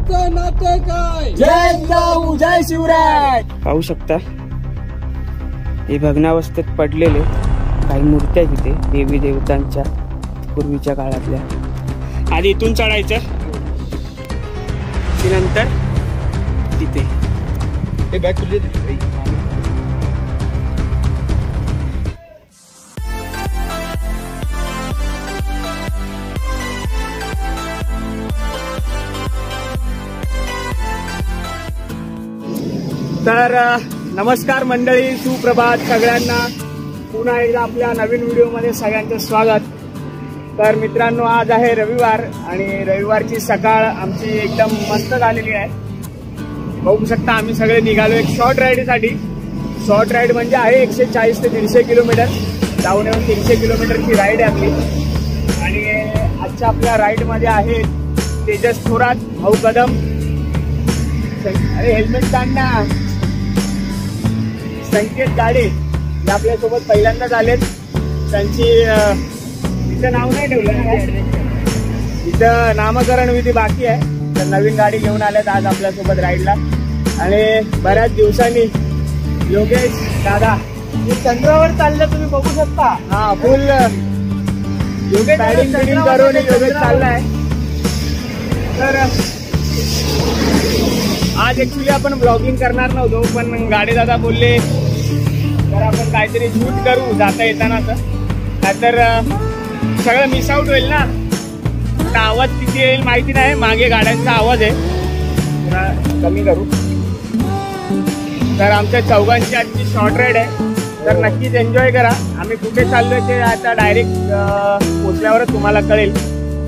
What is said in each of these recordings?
तुमचं नाते काय? जय जिजाऊ जय शिवराय. पाहू शकता हे भग्नावस्थेत पडलेले काही मूर्त्या तिथे देवी देवतांच्या पूर्वीच्या काळातल्या. आधी इथून चढायचं की नंतर तिथे हे बॅग तुझे. तर नमस्कार मंडळी, सुप्रभात सगळ्यांना. पुन्हा एकदा आपल्या नवीन व्हिडिओमध्ये सगळ्यांचं स्वागत. तर मित्रांनो, आज आहे रविवार आणि रविवारची सकाळ आमची एकदम मस्त झालेली आहे. बघू शकता आम्ही सगळे निघालो एक शॉर्ट राईडसाठी. शॉर्ट राईड म्हणजे आहे 140 ते 150 किलोमीटर, जाऊन येऊन 300 किलोमीटरची राईड आहे आपली. आणि आजच्या आपल्या राईडमध्ये आहे तेजस थोरात, भाऊ कदम, अरे हेल्मेट काढना, संकेत गाडे जे आपल्यासोबत पहिल्यांदाच आलेत. त्यांची इथं नाव नाही ठेवलं, इथं नामकरण विधी बाकी आहे. तर नवीन गाडी घेऊन आल्यात आज आपल्यासोबत राईडला. आणि बऱ्याच दिवसांनी योगेश दादा चंद्रावर चाललं, तुम्ही बघू शकता. हा, फुल योगेश बॅटिंग करून योगेश चाललाय. तर आज ऍक्च्युली आपण ब्लॉगिंग करणार नव्हतो, पण गाडी दादा बोलले तर आपण काहीतरी शूट करू जाता येताना. तर सगळं मिस आउट होईल ना. आता आवाज किती येईल माहिती नाही, मागे गाड्यांचा आवाज आहे, थोडा कमी करू. तर आमच्या चौघांची आजची शॉर्ट राईड आहे, तर नक्कीच एन्जॉय करा. आम्ही कुठे चाललोय ते आता डायरेक्ट पोचल्यावरच तुम्हाला कळेल.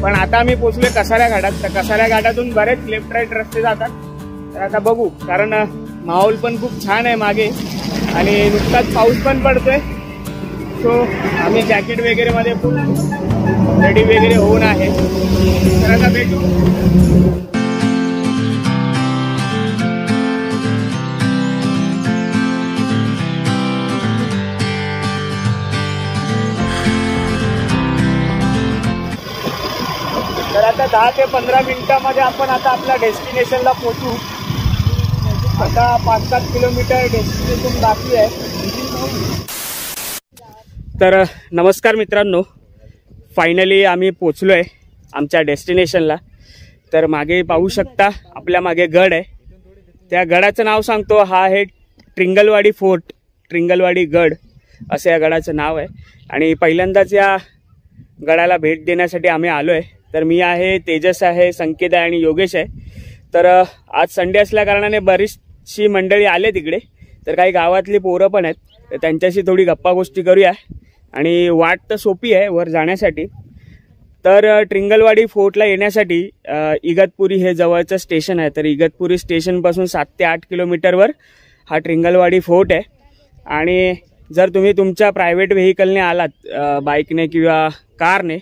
पण आता आम्ही पोचलोय कसाऱ्या घाटात. तर कसाऱ्या घाटातून बरेच लेफ्ट राईट रस्ते जातात. तर आता बघू, कारण माहोल पण खूप छान आहे मागे आणि नुकताच पाऊस पण पडतोय. सो आम्ही जॅकेट वगैरे मध्ये फुल रेडी वगैरे होऊन आहे. तर आता भेटू. तर आता 10 ते 15 मिनिटांमध्ये आपण आता आपल्या डेस्टिनेशनला पोहोचू. आता 5-7 किलोमीटर डेस्टिनेशन बाकी आहे. तर नमस्कार मित्रांनो, फायनली आम्ही पोचलोय आमच्या डेस्टिनेशनला. तर मागे पाहू शकता आपल्या मागे गड आहे. त्या गडाचं नाव सांगतो, हा आहे ट्रिंगलवाडी फोर्ट, ट्रिंगलवाडी गड असं या गडाचं नाव आहे. आणि पहिल्यांदाच या गडाला भेट देण्यासाठी आम्ही आलो आहे. तर मी आहे, तेजस आहे, संकेत आहे आणि योगेश आहे. तर आज संडे असल्या कारणाने बरीचशी मंडळी आले तिकडे. तर काही गावातली पोरं पण आहेत, तर त्यांच्याशी थोडी गप्पा गोष्टी करूया. आणि वाट तर सोपी आहे वर जाण्यासाठी. तर ट्रिंगलवाडी फोर्टला येण्यासाठी इगतपुरी हे जवळचं स्टेशन आहे. तर इगतपुरी स्टेशनपासून 7 ते 8 किलोमीटरवर हा ट्रिंगलवाडी फोर्ट आहे. आणि जर तुम्ही तुमच्या प्रायव्हेट व्हेकलने आलात, बाईकने किंवा कारने,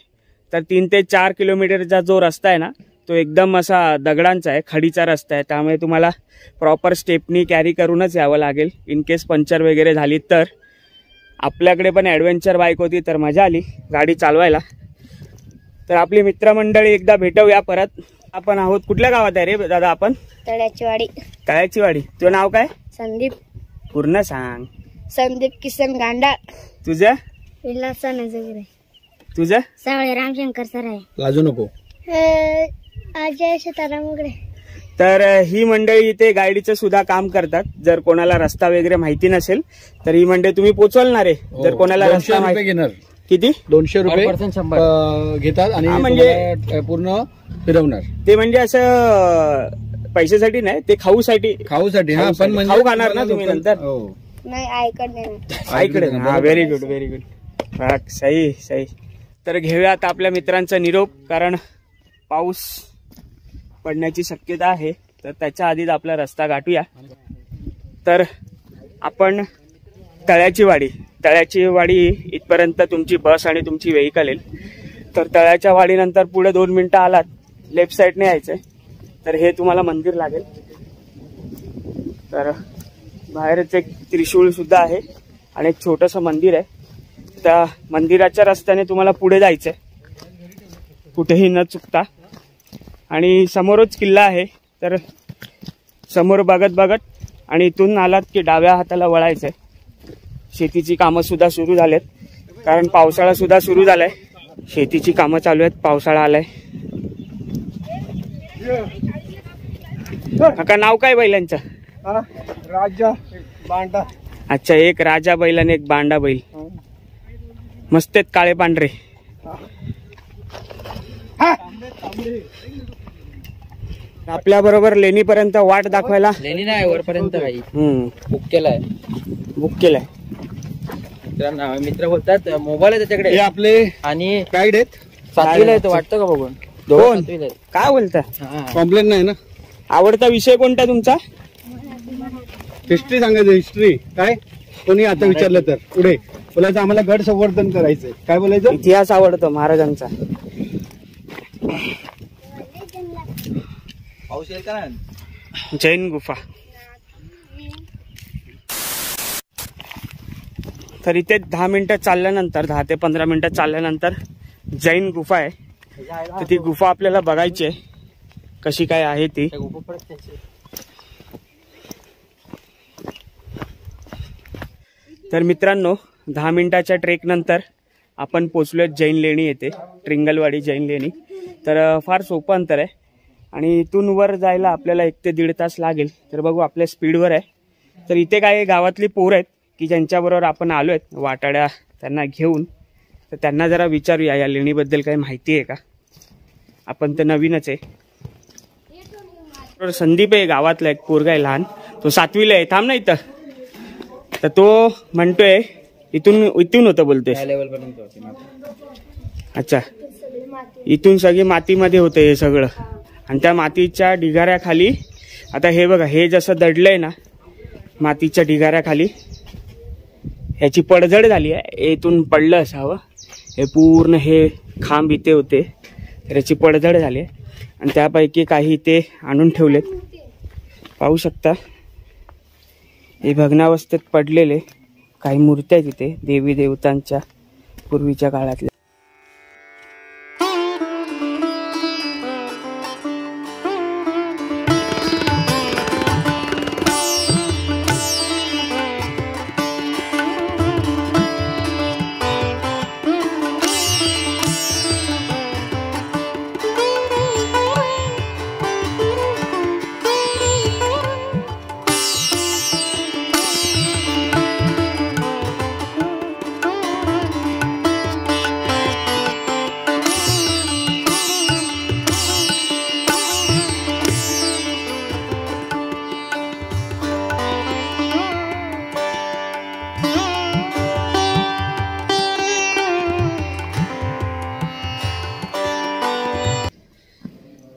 तर 3 ते 4 किलोमीटरचा जो रस्ता आहे ना, तो एकदम असा दगडांचा आहे, खडीचा रस्ता आहे. त्यामुळे तुम्हाला प्रॉपर स्टेपनी कॅरी करूनच यावं लागेल. इन केस पंक्चर वगैरे झाली तर. आपल्याकडे पण ॲडव्हेंचर बाईक होती, तर मजा आली गाडी चालवायला. तर आपली मित्रमंडळी एकदा भेटूया परत. आपण आहोत कुठल्या गावात आहे रे दादा आपण? तळ्याची वाडी. तळ्याची वाडी. तुझं नाव काय? संदीप. पूर्ण सांग. संदीप किसन गांडा. तुझं? विलासा नजगरे. तुझं? सावळे रामशंकर सर आहे. लाजू नको. अजय सीताराम उगडे. तर ही मंडळी इथे गाईडीचं सुद्धा काम करतात. जर कोणाला रस्ता वगैरे माहिती नसेल तर ही मंडळी तुम्ही पोचवणार आहे. जर कोणाला रस्ता माहिती घेणार. किती? 200 रुपये घेतात आणि म्हणजे पूर्ण फिरवणार. ते म्हणजे असं पैशासाठी नाही, ते खाऊसाठी. हा, पण म्हणजे खाऊ खाणार ना तुम्ही नंतर? नाही, आईकडे. आईकडे. हा, व्हेरी गुड, व्हेरी गुड. सही सही. तर घेऊयात आपल्या मित्रांचा निरोप, कारण पाऊस पडण्याची शक्यता आहे. तर त्याच्या आधीच आपला रस्ता गाठूया. तर आपण तळ्याची वाडी इथपर्यंत तुमची बस आणि तुमची व्हेकल येईल. तर तळ्याच्या वाडीनंतर पुढे 2 मिनिटं आलात, लेफ्ट साईडने यायचंय. तर हे तुम्हाला मंदिर लागेल. तर बाहेरच एक त्रिशूळ सुद्धा आहे आणि एक छोटंसं मंदिर आहे. त्या मंदिराच्या रस्त्याने तुम्हाला पुढे जायचंय, कुठेही न चुकता. आणि समोरच किल्ला आहे. तर समोर बघत बघत आणि इथून आलात की डाव्या हाताला वळायचंय. शेतीची कामं सुद्धा सुरू झालेत, कारण पावसाळा सुद्धा सुरू झालाय. शेतीची कामं चालू आहेत, पावसाळा आलाय. काका नाव काय बैलांचं? राजा बांडा. अच्छा, एक राजा बैल आणि एक बांडा बैल. मस्त आहेत, काळे पांढरे. आपल्या बरोबर लेणी पर्यंत वाट दाखवायला. लेणी नाही वरपर्यंत बुक केलाय. बुक केलाय. मित्र बोलतात मोबाईल आहे त्याच्याकडे. हे आपले आणि गाईड आहेत. 7वीला येतो वाटतं का बघून. दोन काय बोलता? कॉम्प्लेन नाही ना. आवडता विषय कोणता तुमचा? हिस्ट्री सांगायचं. हिस्ट्री काय कोणी आता विचारलं तर पुढे बोलायचं आम्हाला गड संवर्धन करायचंय. काय बोलायचं? इतिहास आवडतो महाराजांचा. पाऊस येईल का? जैन गुफा. तर इथे 10 मिनिटं चालल्यानंतर, 10 ते 15 मिनिटं चालल्यानंतर जैन गुफा आहे. तर ती गुफा आपल्याला बघायची आहे कशी काय आहे ती. तर मित्रांनो, 10 मिनिटाच्या ट्रेक नंतर आपण पोचलोय जैन लेणी येते, ट्रिंगलवाडी जैन लेणी. तर फार सोपं अंतर आहे आणि इथून वर जायला आपल्याला 1 ते 1.5 तास लागेल. तर बघू आपल्या स्पीडवर आहे. तर इथे काही गावातली पोरं आहेत की ज्यांच्याबरोबर आपण आलो आहेत वाटाड्या त्यांना घेऊन. तर त्यांना जरा विचारूया या लेणीबद्दल काही माहिती आहे का. आपण तर नवीनच आहे. संदीप आहे गावातला, एक पोरगा आहे लहान, तो 7वीला आहे. थांब ना इथं. तर तो म्हणतोय इथून होतं बोलतोय. अच्छा, इथून सगळी मातीमध्ये होते हे सगळं. आणि त्या मातीच्या ढिगाऱ्याखाली आता हे बघा, हे जसं दडलंय ना मातीच्या ढिगाऱ्याखाली, ह्याची पडझड झाली आहे. इथून पडलं असावं. हे पूर्ण हे खांब इथे होते, तर याची पडझड झाली आहे. आणि त्यापैकी काही इथे आणून ठेवलेत, पाहू शकता. हे भग्नावस्थेत पडलेले काही मूर्त्या आहेत इथे, देवी देवतांच्या पूर्वीच्या काळातल्या.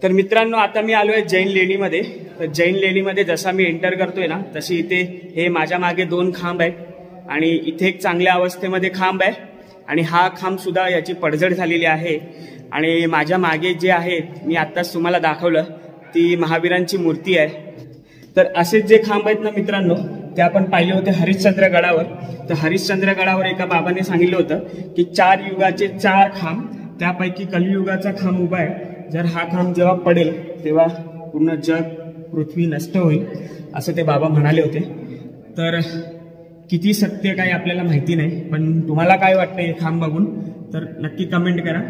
तर मित्रांनो, आता मी आलोय जैन लेणीमध्ये. तर जैन लेणीमध्ये जसा मी एंटर करतोय ना, तशी इथे हे माझ्या मागे 2 खांब आहेत आणि इथे एक चांगल्या अवस्थेमध्ये खांब आहे आणि हा खांब सुद्धा याची पडझड झालेली आहे. आणि माझ्या मागे जे आहे, मी आत्ताच तुम्हाला दाखवलं, ती महावीरांची मूर्ती आहे. तर असेच जे खांब आहेत ना मित्रांनो, ते आपण पाहिले होते हरिश्चंद्र गडावर. तर हरिश्चंद्र गडावर एका बाबाने सांगितलं होतं की 4 युगाचे 4 खांब, त्यापैकी कलियुगाचा खांब उभा आहे. जर हा खांब जेव्हा पडेल तेव्हा पूर्ण जग पृथ्वी नष्ट होईल, असं ते बाबा म्हणाले होते. तर किती सत्य काय आपल्याला माहिती नाही, पण तुम्हाला काय वाटतं हे खांब बघून तर नक्की कमेंट करा.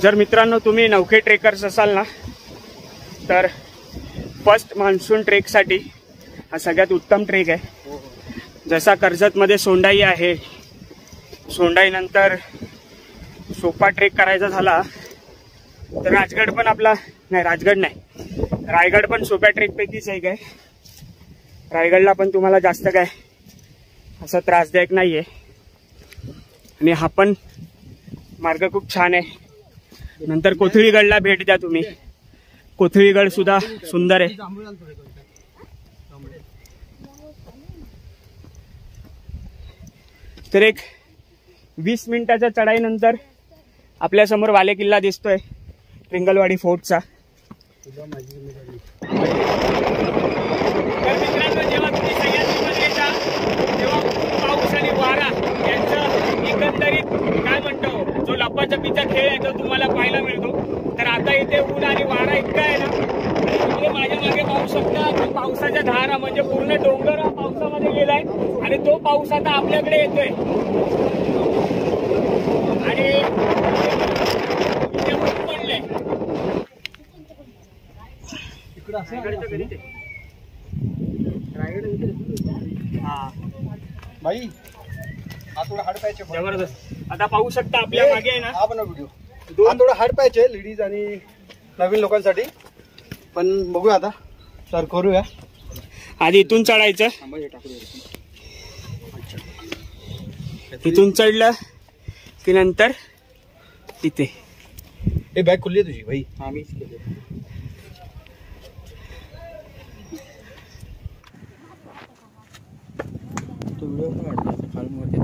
जर मित्रांनो तुम्ही नवखे ट्रेकर्स असाल ना, तर फर्स्ट मान्सून ट्रेकसाठी हा सगळ्यात उत्तम ट्रेक आहे. जसा कर्जतमध्ये सोंडाई आहे, सोंडाईनंतर सोपा ट्रेक करायचा झाला तर राजगड पण आपला नाही, राजगड नाही, रायगड पण सोप्या ट्रेकपैकीच एक आहे. रायगडला पण तुम्हाला जास्त काय असं त्रासदायक नाही आहे आणि हा पण मार्ग खूप छान आहे. नंतर कोथळीगडला भेट द्या तुम्ही. कोथळीगड सुद्धा सुंदर आहे. तर एक 20 मिनिटाच्या चढाईनंतर आपल्या समोर वाले किल्ला दिसतोय, ट्रिंगलवाडी फोर्टचा. तर मित्रांनो, जेव्हा तुम्ही सह्याद्रीमध्ये येता तेव्हा पाऊस आणि वारा यांचं एकंदरीत काय म्हणतो, जो लपाछपीचा खेळ आहे तो तुम्हाला पाहायला मिळतो. तर आता इथे ऊन आणि वारा इतका आहे ना, आणि माझ्या मागे पाहू शकता की पावसाच्या धारा म्हणजे पूर्ण डोंगर हा पावसामध्ये गेलाय आणि तो पाऊस आता आपल्याकडे येतोय. आणि इथे ऊन पडलंय. भाई हा थोडा हार्ड पॅच आहे. जबरदस्त. आता पाहू शकता आपल्या मागे आहे ना, हा पण व्हिडिओ हा थोडा हार्ड पॅच आहे लेडीज आणि नवीन लोकांसाठी, पण बघूया आता सर करूया. आधी इथून चढायचं, इथून चढलं की नंतर तिथे. हे बॅग खुलली आहे तुझी भाई. आम्हीच केले. तो व्हिडिओ पण वाटतो खालून वरती.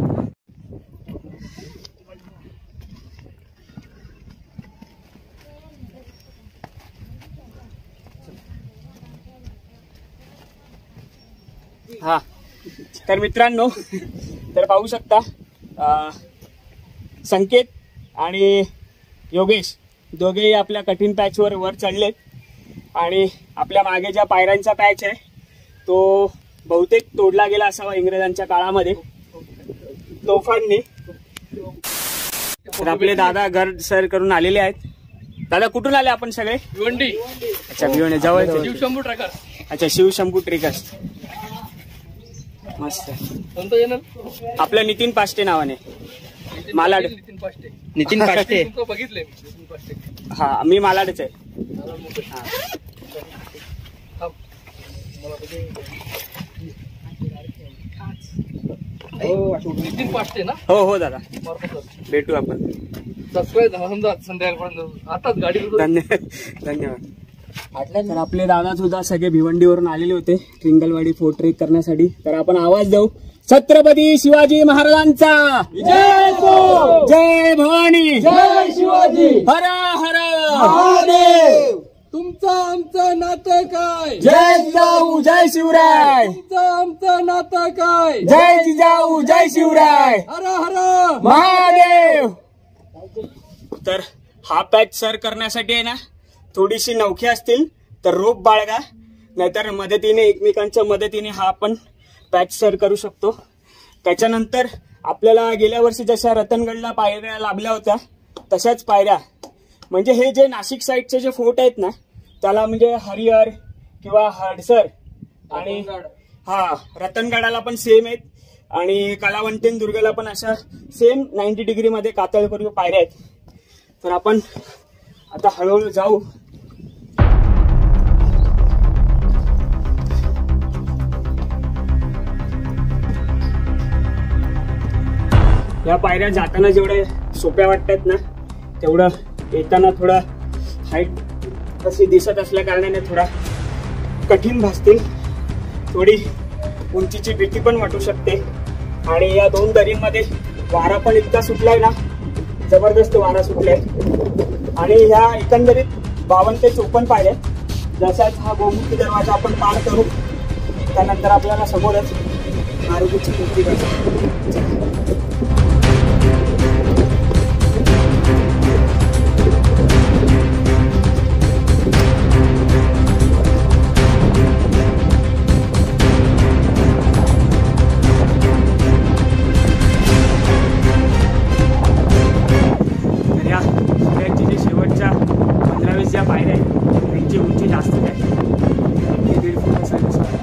हा तर मित्रांनो, तर पाहू शकता संकेत आणि योगेश दोघेही आपल्या कठीण पॅचवर वर चढलेत. आणि आपल्या मागे ज्या पायऱ्यांचा पॅच आहे तो बहुतेक तोडला गेला असावा इंग्रजांच्या काळामध्ये तोफांनी. तर आपले दादा घर सर करून आलेले आहेत. दादा कुठून आले आपण सगळे? भिवंडी. अच्छा भिवंडी जवळ. शिवशंभू ट्रॅकर्स. अच्छा शिवशंभू ट्रेकर्स. मस्त. कोणतं चॅनल? आपलं नितीन पाष्टे नावाने. मालाड. नितीन पाष्टे. बघितले. हा मी मालाडच आहे. नितीन पाष्टे ना? हो हो दादा, भेटू आपण. सबस्क्राईब संध्याकाळपर्यंत आताच गाडी. धन्यवाद. तर आपले दादा सुद्धा सगळे भिवंडीवरून आलेले होते ट्रिंगलवाडी फोर्ट ट्रेक करण्यासाठी. तर आपण आवाज देऊ छत्रपती शिवाजी महाराजांचा जय हो, जय भवानी, जय शिवाजी, हर हर महादेव. तुमचं आमचं नातं काय? जय जिजाऊ जय शिवराय. तुमचं आमचं नातं काय? जय जिजाऊ जय शिवराय, हर हर महादेव. तर हा पॅच सर करण्यासाठी आहे ना, थोडीशी नौखी असतील तर रोप बाळगा, नाहीतर मदतीने एकमेकांच्या मदतीने हा आपण पॅच सर करू शकतो. त्याच्यानंतर आपल्याला गेल्या वर्षी जशा रतनगडला पायऱ्या लाभल्या होत्या तशाच पायऱ्या, म्हणजे हे जे नाशिक साईडचे जे फोर्ट आहेत ना त्याला म्हणजे हरिहर किंवा हडसर आणि हा रतनगडाला पण सेम आहेत आणि कलावंतीन दुर्गला पण अशा सेम 90 डिग्री मध्ये कातळ करू पायऱ्या आहेत. तर आपण आता हळूहळू जाऊ. या पायऱ्या जाताना जेवढ्या सोप्या वाटतात ना तेवढं येताना थोडा हाईट अशी दिसत असल्या कारणाने थोडा कठीण भासतील. थोडी उंचीची भीती पण वाटू शकते. आणि या दोन दरींमध्ये वारा पण इतका सुटलाय ना, जबरदस्त वारा सुटलाय. आणि ह्या एकंदरीत 52 ते 54 पायऱ्या. जशाच हा गोमुखी दरवाजा आपण पार करू त्यानंतर आपल्याला समोरच मारुतीची मूर्ती दिसेल. ज्या पायऱ्या आहेत त्यांची उंची जास्त आहे, 1.5 फूट असायला वाटतं.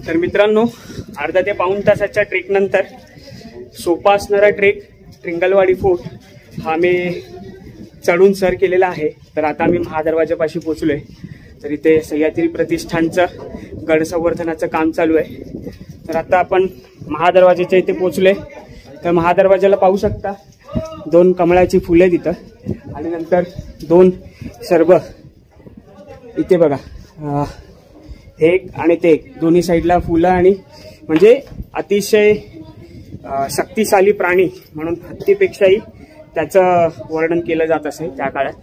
तर मित्रांनो, अर्धा ते पाऊण तासाच्या ट्रेक नंतर सोपा असणारा ट्रेक ट्रिंगलवाडी फोर्ट हा मी चढून सर केलेला आहे. तर आता मी महादरवाजापाशी पोहोचलोय. तर इथे सह्याद्री प्रतिष्ठानचं गड संवर्धनाचं काम चालू आहे. तर आता आपण महादरवाजाच्या इथे पोहोचलोय. तर महादरवाजाला पाहू शकता 2 कमळाची फुले तिथं आणि नंतर 2 सर्व इथे बघा, हे एक आणि ते एक, दोन्ही साईडला फुलं आणि म्हणजे अतिशय शक्तिशाली प्राणी म्हणून हत्तीपेक्षाही त्याचं वर्णन केलं जात असे त्या काळात.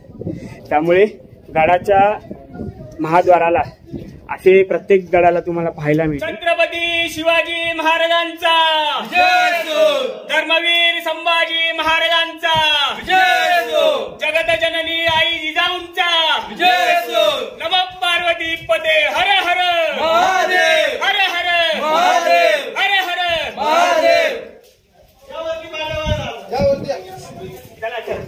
त्यामुळे गडाच्या महाद्वाराला असे प्रत्येक गडाला तुम्हाला पाहायला मिळते. छत्रपती शिवाजी महाराजांचा धर्मवीर संभाजी महाराजांचा जगत जननी आई जिजाऊंचा नमः पार्वती पते हर हर महादेव हर हर महादेव हर हर महादेव. चला चला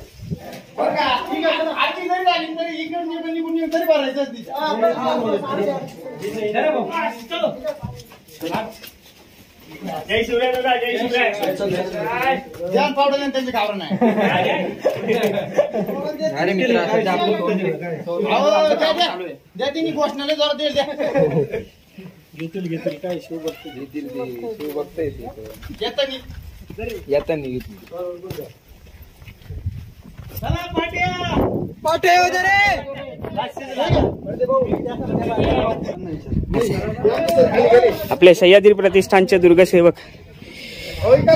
जय शिवराय दादा, जय शिवराय. ध्यान पावडं त्यांची घाबरत नाही. अरे मित्र द्या तिने घोषणाला जरा देईल द्या. घेतील काय शिवभक्त घेतील ते शिवभक्त येतानी घेतली. आपले सह्याद्री प्रतिष्ठानचे दुर्गसेवक.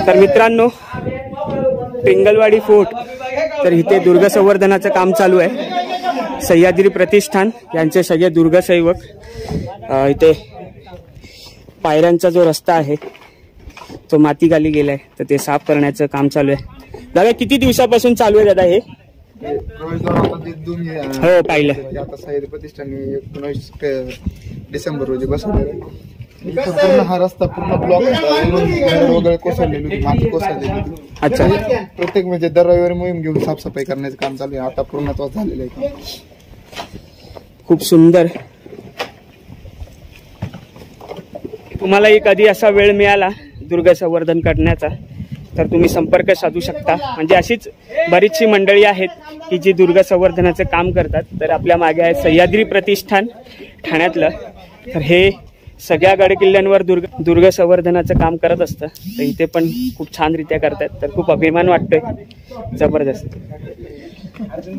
तर मित्रांनो, पिंगलवाडी फोर्ट, तर इथे दुर्ग संवर्धनाचं काम चालू आहे. सह्याद्री प्रतिष्ठान यांचे सगळे दुर्गसेवक इथे पायऱ्यांचा जो रस्ता आहे तो माती खाली गेलाय, तर ते साफ करण्याचं काम चालू आहे. दादा किती दिवसापासून चालू आहे दादा हे? हो पाहिलं. आता सह्याद्री प्रतिष्ठानने 19 डिसेंबर रोजी बसवलेला. पूर्ण हा रस्ता पूर्ण ब्लॉक वगैरे कोसळलेली होती, माती कोसळलेली होती. अच्छा. प्रत्येक म्हणजे दर रविवारी मोहीम घेऊन साफसफाई करण्याचं काम चालू आहे. आता पूर्णत्वास झालेलं आहे. खूप सुंदर. तुम्हालाही कधी असा वेळ मिळाला दुर्ग संवर्धन करण्याचा तर तुम्ही संपर्क साधू शकता. म्हणजे अशीच बरीचशी मंडळी आहेत की जी दुर्ग संवर्धनाचं काम करतात. तर आपल्या मागे आहे सह्याद्री प्रतिष्ठान ठाण्यातलं. तर हे सगळ्या गडकिल्ल्यांवर दुर्ग संवर्धनाचं काम करत असतं. तर इथे पण खूप छानरित्या करतात. तर खूप अभिमान वाटतोय. जबरदस्त. अर्जुन